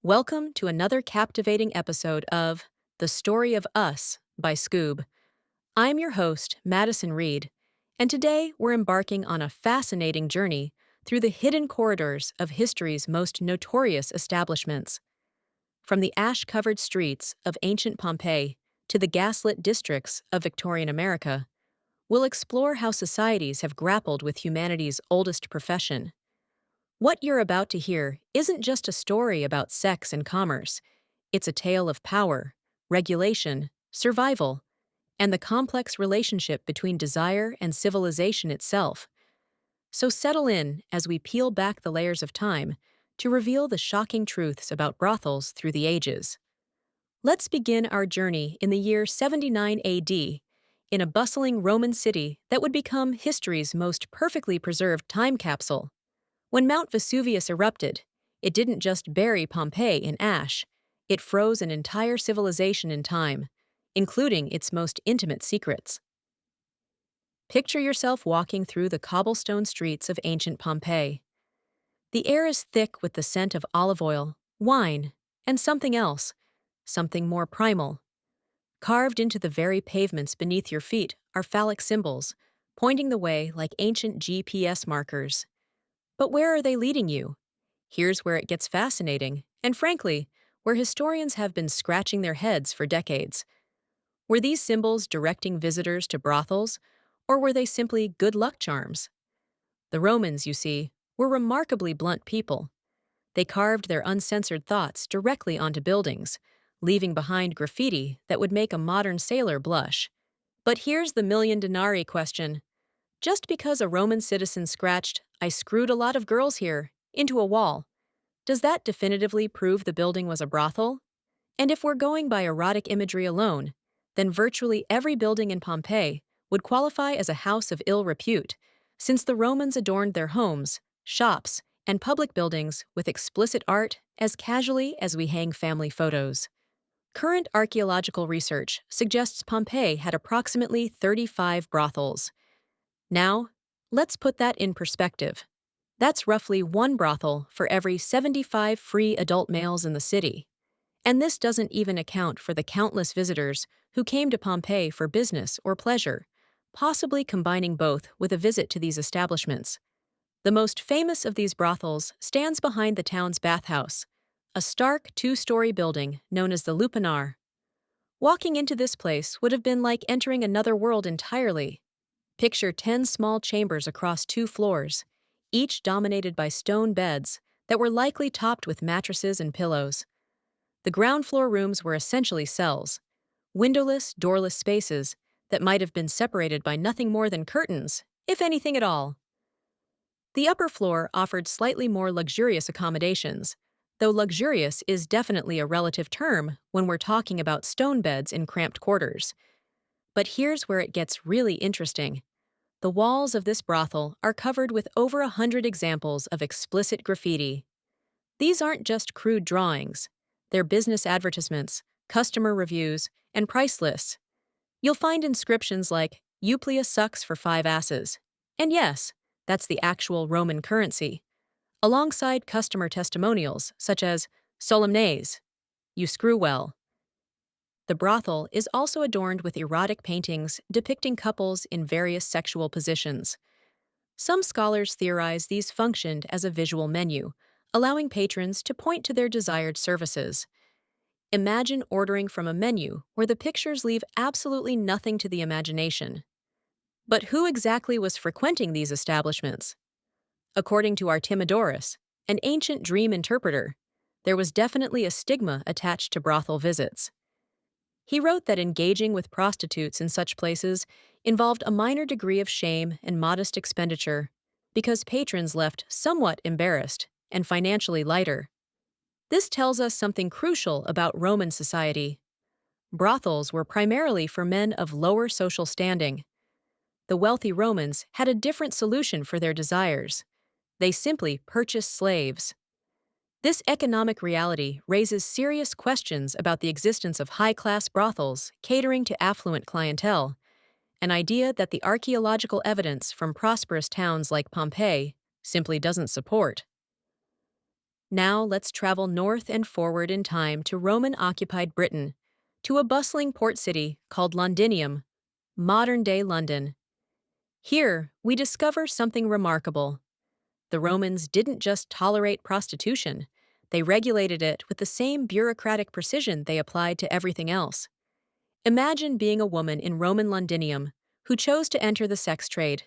Welcome to another captivating episode of The Story of Us by Scoob. I'm your host, Madison Reed, and today we're embarking on a fascinating journey through the hidden corridors of history's most notorious establishments. From the ash-covered streets of ancient Pompeii to the gaslit districts of Victorian America, we'll explore how societies have grappled with humanity's oldest profession. What you're about to hear isn't just a story about sex and commerce. It's a tale of power, regulation, survival, and the complex relationship between desire and civilization itself. So settle in as we peel back the layers of time to reveal the shocking truths about brothels through the ages. Let's begin our journey in the year 79 AD, in a bustling Roman city that would become history's most perfectly preserved time capsule. When Mount Vesuvius erupted, it didn't just bury Pompeii in ash, it froze an entire civilization in time, including its most intimate secrets. Picture yourself walking through the cobblestone streets of ancient Pompeii. The air is thick with the scent of olive oil, wine, and something else, something more primal. Carved into the very pavements beneath your feet are phallic symbols, pointing the way like ancient GPS markers. But where are they leading you? Here's where it gets fascinating, and frankly, where historians have been scratching their heads for decades. Were these symbols directing visitors to brothels, or were they simply good luck charms? The Romans, you see, were remarkably blunt people. They carved their uncensored thoughts directly onto buildings, leaving behind graffiti that would make a modern sailor blush. But here's the million denarii question. Just because a Roman citizen scratched, "I screwed a lot of girls here," into a wall, does that definitively prove the building was a brothel? And if we're going by erotic imagery alone, then virtually every building in Pompeii would qualify as a house of ill repute, since the Romans adorned their homes, shops, and public buildings with explicit art as casually as we hang family photos. Current archaeological research suggests Pompeii had approximately 35 brothels. Now, let's put that in perspective. That's roughly one brothel for every 75 free adult males in the city. And this doesn't even account for the countless visitors who came to Pompeii for business or pleasure, possibly combining both with a visit to these establishments. The most famous of these brothels stands behind the town's bathhouse, a stark two-story building known as the Lupanar. Walking into this place would have been like entering another world entirely. Picture 10 small chambers across 2 floors, each dominated by stone beds that were likely topped with mattresses and pillows. The ground floor rooms were essentially cells, windowless, doorless spaces that might have been separated by nothing more than curtains, if anything at all. The upper floor offered slightly more luxurious accommodations, though luxurious is definitely a relative term when we're talking about stone beds in cramped quarters. But here's where it gets really interesting. The walls of this brothel are covered with over 100 examples of explicit graffiti. These aren't just crude drawings. They're business advertisements, customer reviews, and price lists. You'll find inscriptions like, "Euplia sucks for 5 asses." And yes, that's the actual Roman currency, alongside customer testimonials such as, "Solemnes, you screw well." The brothel is also adorned with erotic paintings depicting couples in various sexual positions. Some scholars theorize these functioned as a visual menu, allowing patrons to point to their desired services. Imagine ordering from a menu where the pictures leave absolutely nothing to the imagination. But who exactly was frequenting these establishments? According to Artemidorus, an ancient dream interpreter, there was definitely a stigma attached to brothel visits. He wrote that engaging with prostitutes in such places involved a minor degree of shame and modest expenditure, because patrons left somewhat embarrassed and financially lighter. This tells us something crucial about Roman society. Brothels were primarily for men of lower social standing. The wealthy Romans had a different solution for their desires. They simply purchased slaves. This economic reality raises serious questions about the existence of high-class brothels catering to affluent clientele, an idea that the archaeological evidence from prosperous towns like Pompeii simply doesn't support. Now let's travel north and forward in time to Roman-occupied Britain, to a bustling port city called Londinium, modern-day London. Here, we discover something remarkable. The Romans didn't just tolerate prostitution, they regulated it with the same bureaucratic precision they applied to everything else. Imagine being a woman in Roman Londinium who chose to enter the sex trade.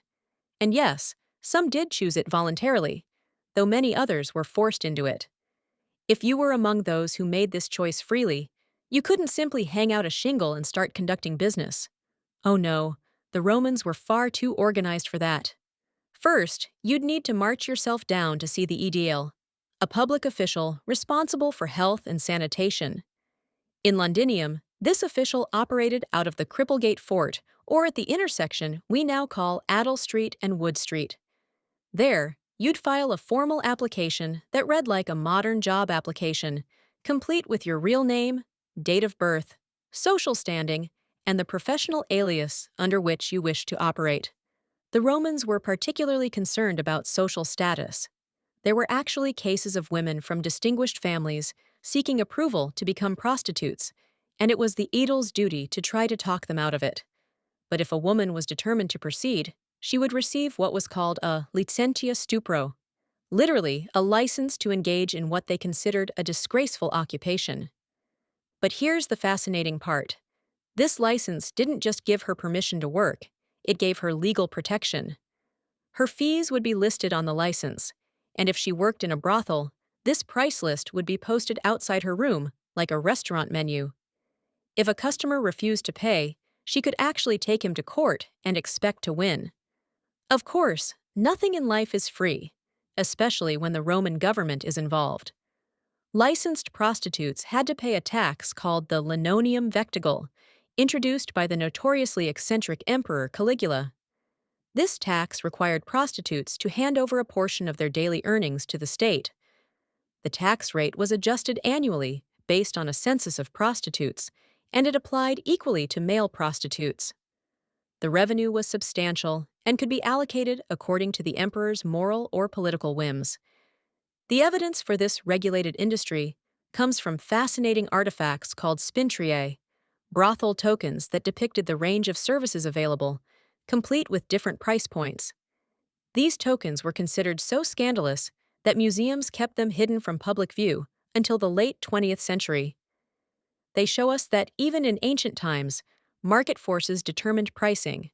And yes, some did choose it voluntarily, though many others were forced into it. If you were among those who made this choice freely, you couldn't simply hang out a shingle and start conducting business. Oh no, the Romans were far too organized for that. First, you'd need to march yourself down to see the aedile, a public official responsible for health and sanitation. In Londinium, this official operated out of the Cripplegate Fort, or at the intersection we now call Addle Street and Wood Street. There, you'd file a formal application that read like a modern job application, complete with your real name, date of birth, social standing, and the professional alias under which you wish to operate. The Romans were particularly concerned about social status. There were actually cases of women from distinguished families seeking approval to become prostitutes, and it was the aedile's duty to try to talk them out of it. But if a woman was determined to proceed, she would receive what was called a licentia stupro, literally a license to engage in what they considered a disgraceful occupation. But here's the fascinating part. This license didn't just give her permission to work, it gave her legal protection. Her fees would be listed on the license, and if she worked in a brothel, this price list would be posted outside her room, like a restaurant menu. If a customer refused to pay, she could actually take him to court and expect to win. Of course, nothing in life is free, especially when the Roman government is involved. Licensed prostitutes had to pay a tax called the Lenonium Vectigul, introduced by the notoriously eccentric Emperor Caligula. This tax required prostitutes to hand over a portion of their daily earnings to the state. The tax rate was adjusted annually based on a census of prostitutes, and it applied equally to male prostitutes. The revenue was substantial and could be allocated according to the emperor's moral or political whims. The evidence for this regulated industry comes from fascinating artifacts called spintriae, brothel tokens that depicted the range of services available, complete with different price points. These tokens were considered so scandalous that museums kept them hidden from public view until the late 20th century. They show us that even in ancient times, market forces determined pricing.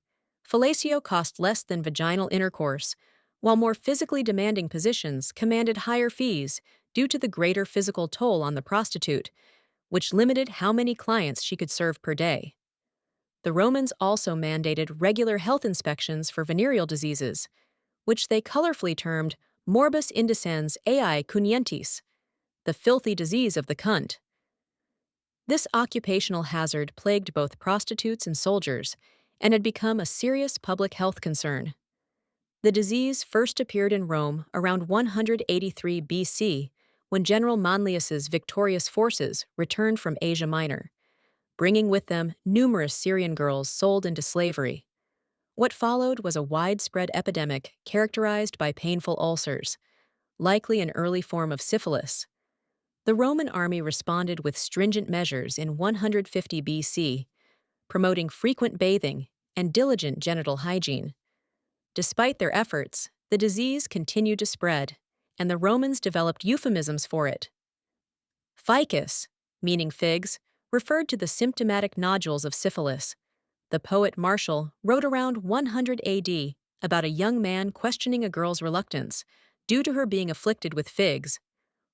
Fellatio cost less than vaginal intercourse, while more physically demanding positions commanded higher fees due to the greater physical toll on the prostitute, which limited how many clients she could serve per day. The Romans also mandated regular health inspections for venereal diseases, which they colorfully termed morbus indecens ai cunientis, the filthy disease of the cunt. This occupational hazard plagued both prostitutes and soldiers and had become a serious public health concern. The disease first appeared in Rome around 183 BC, when General Manlius's victorious forces returned from Asia Minor, bringing with them numerous Syrian girls sold into slavery. What followed was a widespread epidemic characterized by painful ulcers, likely an early form of syphilis. The Roman army responded with stringent measures in 150 BC, promoting frequent bathing and diligent genital hygiene. Despite their efforts, the disease continued to spread, and the Romans developed euphemisms for it. Ficus, meaning figs, referred to the symptomatic nodules of syphilis. The poet Martial wrote around 100 AD about a young man questioning a girl's reluctance due to her being afflicted with figs.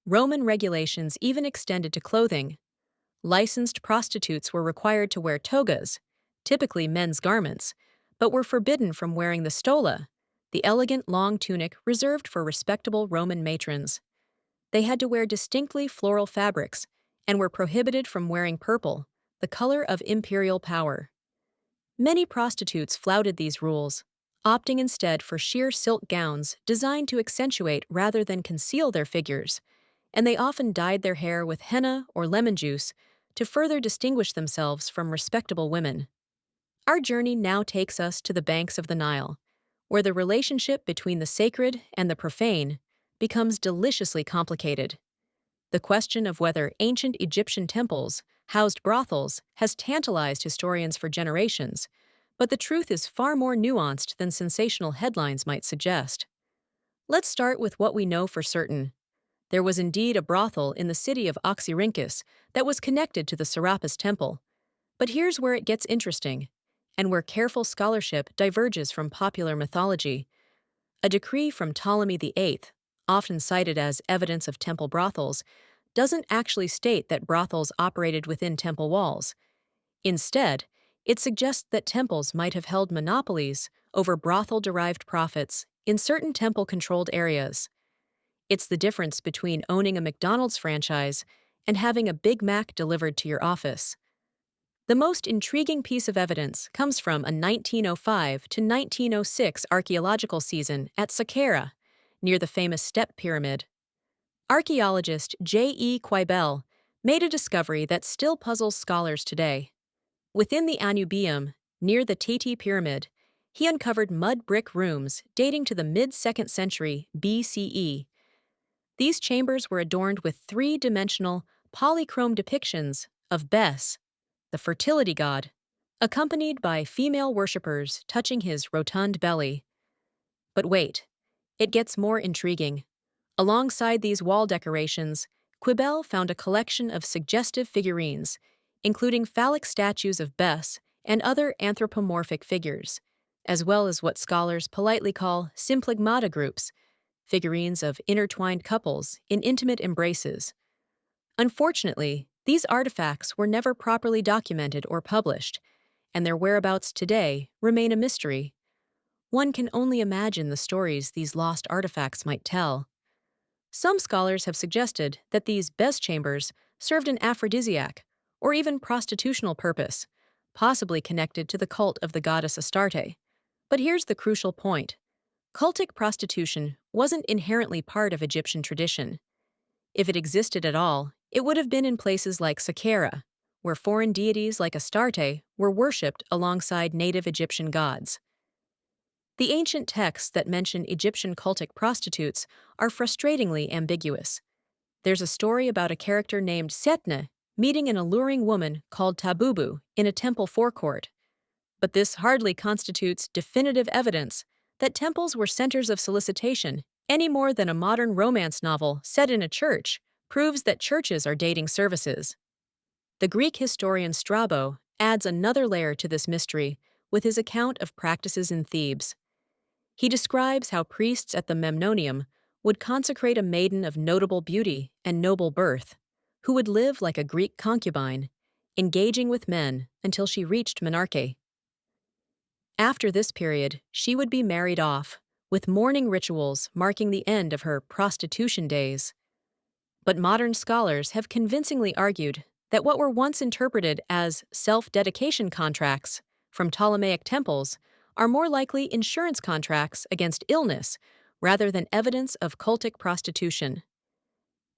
Roman regulations even extended to clothing. Licensed prostitutes were required to wear togas, typically men's garments, but were forbidden from wearing the stola, the elegant long tunic reserved for respectable Roman matrons. They had to wear distinctly floral fabrics and were prohibited from wearing purple, the color of imperial power. Many prostitutes flouted these rules, opting instead for sheer silk gowns designed to accentuate rather than conceal their figures, and they often dyed their hair with henna or lemon juice to further distinguish themselves from respectable women. Our journey now takes us to the banks of the Nile, where the relationship between the sacred and the profane becomes deliciously complicated. The question of whether ancient Egyptian temples housed brothels has tantalized historians for generations, but the truth is far more nuanced than sensational headlines might suggest. Let's start with what we know for certain. There was indeed a brothel in the city of Oxyrhynchus that was connected to the Serapis Temple. But here's where it gets interesting, and where careful scholarship diverges from popular mythology. A decree from Ptolemy VIII, often cited as evidence of temple brothels, doesn't actually state that brothels operated within temple walls. Instead, it suggests that temples might have held monopolies over brothel-derived profits in certain temple-controlled areas. It's the difference between owning a McDonald's franchise and having a Big Mac delivered to your office. The most intriguing piece of evidence comes from a 1905 to 1906 archaeological season at Saqqara, near the famous Step Pyramid. Archaeologist J.E. Quibell made a discovery that still puzzles scholars today. Within the Anubium, near the Teti Pyramid, he uncovered mud brick rooms dating to the mid-2nd century BCE. These chambers were adorned with three-dimensional, polychrome depictions of Bes, the fertility god, accompanied by female worshippers touching his rotund belly. But wait, it gets more intriguing. Alongside these wall decorations, Quibell found a collection of suggestive figurines, including phallic statues of Bes and other anthropomorphic figures, as well as what scholars politely call symplegmata groups, figurines of intertwined couples in intimate embraces. Unfortunately, these artifacts were never properly documented or published, and their whereabouts today remain a mystery. One can only imagine the stories these lost artifacts might tell. Some scholars have suggested that these Bes chambers served an aphrodisiac or even prostitutional purpose, possibly connected to the cult of the goddess Astarte. But here's the crucial point. Cultic prostitution wasn't inherently part of Egyptian tradition. If it existed at all, it would have been in places like Saqqara, where foreign deities like Astarte were worshipped alongside native Egyptian gods. The ancient texts that mention Egyptian cultic prostitutes are frustratingly ambiguous. There's a story about a character named Setne meeting an alluring woman called Tabubu in a temple forecourt. But this hardly constitutes definitive evidence that temples were centers of solicitation any more than a modern romance novel set in a church proves that churches are dating services. The Greek historian Strabo adds another layer to this mystery with his account of practices in Thebes. He describes how priests at the Memnonium would consecrate a maiden of notable beauty and noble birth, who would live like a Greek concubine, engaging with men until she reached menarche. After this period, she would be married off, with mourning rituals marking the end of her prostitution days. But modern scholars have convincingly argued that what were once interpreted as self-dedication contracts from Ptolemaic temples are more likely insurance contracts against illness rather than evidence of cultic prostitution.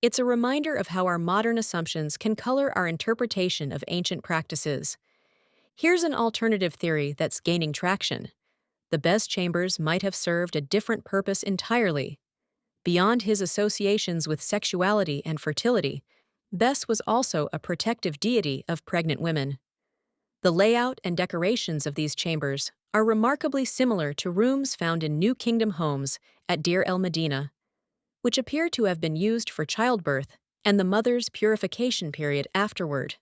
It's a reminder of how our modern assumptions can color our interpretation of ancient practices. Here's an alternative theory that's gaining traction. The Bes chambers might have served a different purpose entirely. Beyond his associations with sexuality and fertility, Bes was also a protective deity of pregnant women. The layout and decorations of these chambers are remarkably similar to rooms found in New Kingdom homes at Deir el-Medina, which appear to have been used for childbirth and the mother's purification period afterward.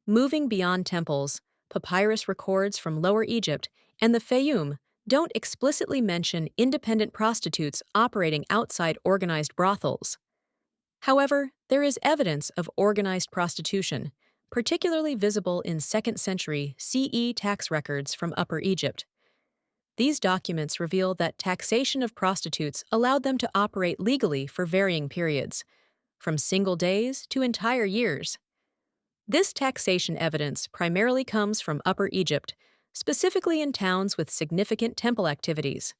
Moving beyond temples, papyrus records from Lower Egypt and the Fayum don't explicitly mention independent prostitutes operating outside organized brothels. However, there is evidence of organized prostitution, particularly visible in 2nd century CE tax records from Upper Egypt. These documents reveal that taxation of prostitutes allowed them to operate legally for varying periods, from single days to entire years. This taxation evidence primarily comes from Upper Egypt, specifically in towns with significant temple activities.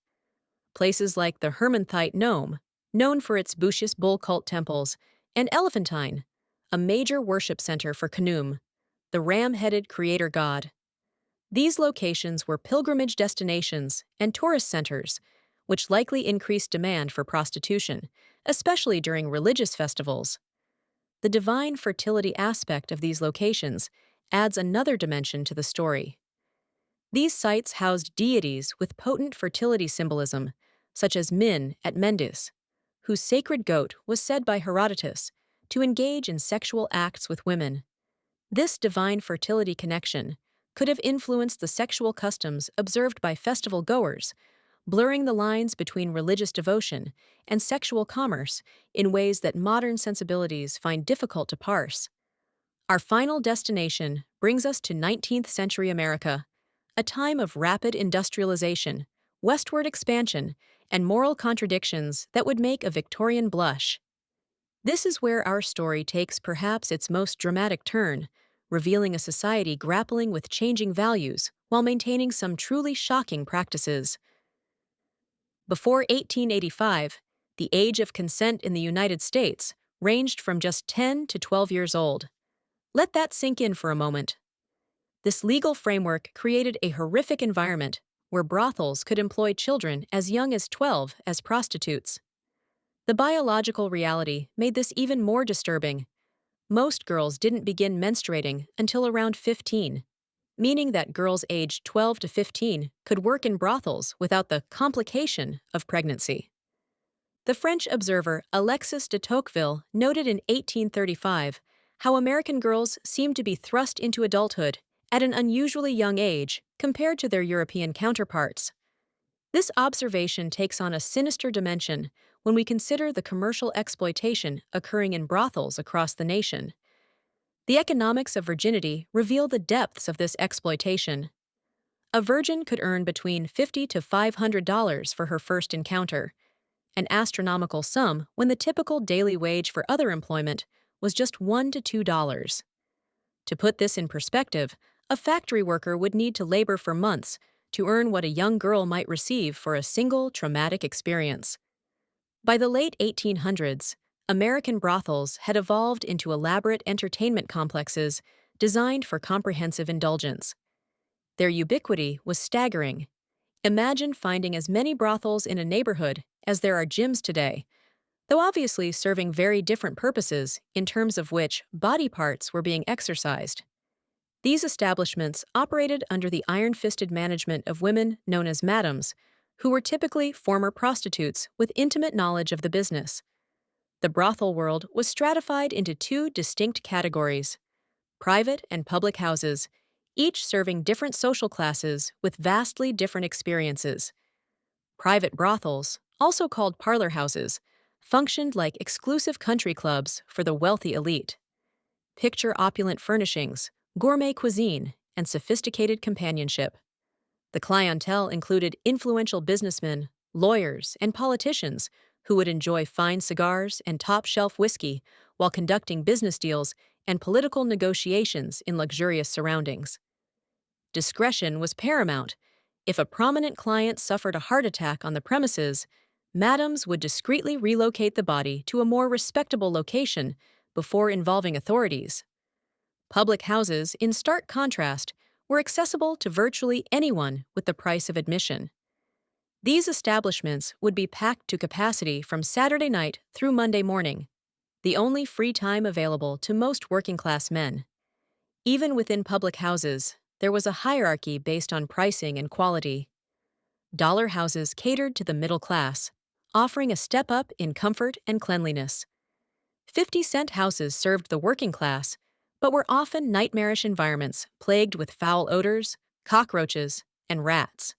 Places like the Hermonthite Nome, known for its Bushis bull cult temples, and Elephantine, a major worship center for Khnum, the ram-headed creator god. These locations were pilgrimage destinations and tourist centers, which likely increased demand for prostitution, especially during religious festivals. the divine fertility aspect of these locations adds another dimension to the story. These sites housed deities with potent fertility symbolism, such as Min at Mendes, whose sacred goat was said by Herodotus to engage in sexual acts with women. This divine fertility connection could have influenced the sexual customs observed by festival goers, blurring the lines between religious devotion and sexual commerce in ways that modern sensibilities find difficult to parse. Our final destination brings us to 19th century America, a time of rapid industrialization, westward expansion, and moral contradictions that would make a Victorian blush. This is where our story takes perhaps its most dramatic turn, revealing a society grappling with changing values while maintaining some truly shocking practices. Before 1885, the age of consent in the United States ranged from just 10 to 12 years old. Let that sink in for a moment. This legal framework created a horrific environment where brothels could employ children as young as 12 as prostitutes. The biological reality made this even more disturbing. Most girls didn't begin menstruating until around 15, meaning that girls aged 12 to 15 could work in brothels without the complication of pregnancy. The French observer Alexis de Tocqueville noted in 1835 how American girls seemed to be thrust into adulthood at an unusually young age compared to their European counterparts. This observation takes on a sinister dimension when we consider the commercial exploitation occurring in brothels across the nation. The economics of virginity reveal the depths of this exploitation. A virgin could earn between $50 to $500 for her first encounter, an astronomical sum when the typical daily wage for other employment was just $1 to $2. To put this in perspective, a factory worker would need to labor for months to earn what a young girl might receive for a single traumatic experience. By the late 1800s, American brothels had evolved into elaborate entertainment complexes designed for comprehensive indulgence. Their ubiquity was staggering. Imagine finding as many brothels in a neighborhood as there are gyms today, though obviously serving very different purposes in terms of which body parts were being exercised. These establishments operated under the iron-fisted management of women known as madams, who were typically former prostitutes with intimate knowledge of the business. The brothel world was stratified into two distinct categories: private and public houses, each serving different social classes with vastly different experiences. Private brothels, also called parlor houses, functioned like exclusive country clubs for the wealthy elite. Picture opulent furnishings, gourmet cuisine, and sophisticated companionship. The clientele included influential businessmen, lawyers, and politicians who would enjoy fine cigars and top-shelf whiskey while conducting business deals and political negotiations in luxurious surroundings. Discretion was paramount. If a prominent client suffered a heart attack on the premises, madams would discreetly relocate the body to a more respectable location before involving authorities. Public houses, in stark contrast, were accessible to virtually anyone with the price of admission. These establishments would be packed to capacity from Saturday night through Monday morning, the only free time available to most working-class men. Even within public houses, there was a hierarchy based on pricing and quality. Dollar houses catered to the middle class, offering a step up in comfort and cleanliness. 50-cent houses served the working class, but were often nightmarish environments plagued with foul odors, cockroaches, and rats.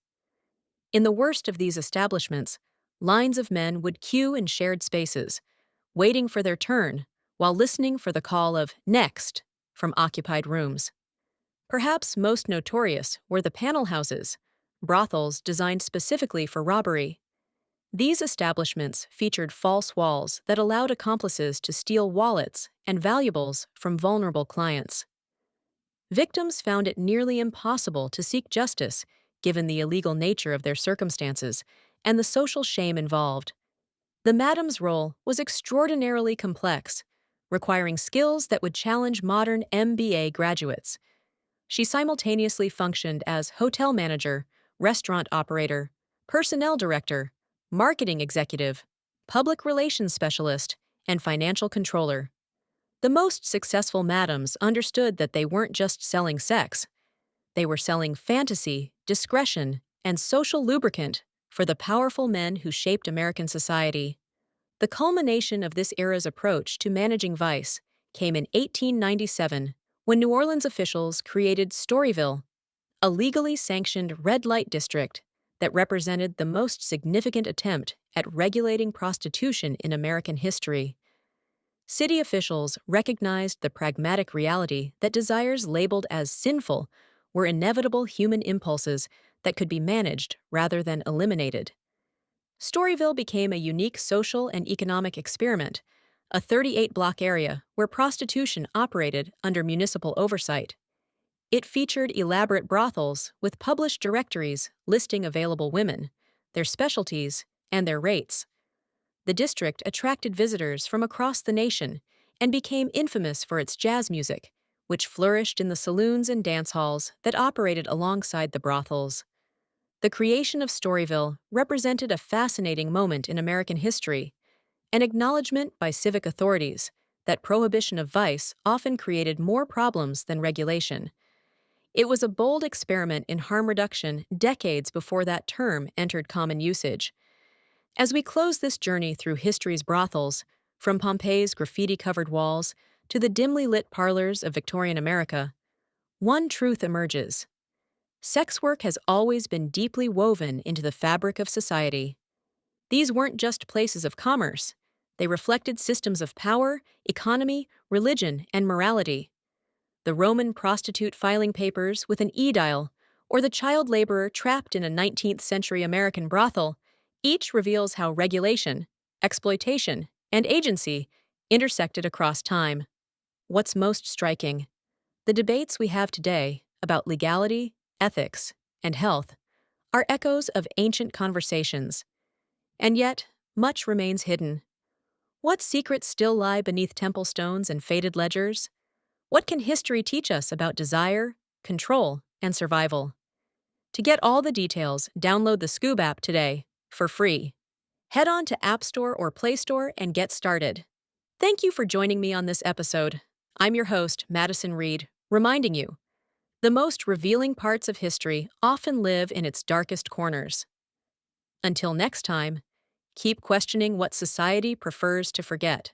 In the worst of these establishments, lines of men would queue in shared spaces, waiting for their turn while listening for the call of "next" from occupied rooms. Perhaps most notorious were the panel houses, brothels designed specifically for robbery. These establishments featured false walls that allowed accomplices to steal wallets and valuables from vulnerable clients. Victims found it nearly impossible to seek justice given the illegal nature of their circumstances and the social shame involved. The madam's role was extraordinarily complex, requiring skills that would challenge modern MBA graduates. She simultaneously functioned as hotel manager, restaurant operator, personnel director, marketing executive, public relations specialist, and financial controller. The most successful madams understood that they weren't just selling sex, they were selling fantasy, discretion, and social lubricant for the powerful men who shaped American society. The culmination of this era's approach to managing vice came in 1897 when New Orleans officials created Storyville, a legally sanctioned red light district that represented the most significant attempt at regulating prostitution in American history. City officials recognized the pragmatic reality that desires labeled as sinful were inevitable human impulses that could be managed rather than eliminated. Storyville became a unique social and economic experiment, a 38-block area where prostitution operated under municipal oversight. It featured elaborate brothels with published directories listing available women, their specialties, and their rates. The district attracted visitors from across the nation and became infamous for its jazz music, which flourished in the saloons and dance halls that operated alongside the brothels. The creation of Storyville represented a fascinating moment in American history, an acknowledgement by civic authorities that prohibition of vice often created more problems than regulation. It was a bold experiment in harm reduction decades before that term entered common usage. As we close this journey through history's brothels, from Pompeii's graffiti-covered walls to the dimly lit parlors of Victorian America, one truth emerges. Sex work has always been deeply woven into the fabric of society. These weren't just places of commerce. They reflected systems of power, economy, religion, and morality. The Roman prostitute filing papers with an edile, or the child laborer trapped in a 19th-century American brothel, each reveals how regulation, exploitation, and agency intersected across time. What's most striking? The debates we have today about legality, ethics, and health are echoes of ancient conversations. And yet, much remains hidden. What secrets still lie beneath temple stones and faded ledgers? What can history teach us about desire, control, and survival? To get all the details, download the Scoob app today, for free. Head on to App Store or Play Store and get started. Thank you for joining me on this episode. I'm your host, Madison Reed, reminding you, the most revealing parts of history often live in its darkest corners. Until next time, keep questioning what society prefers to forget.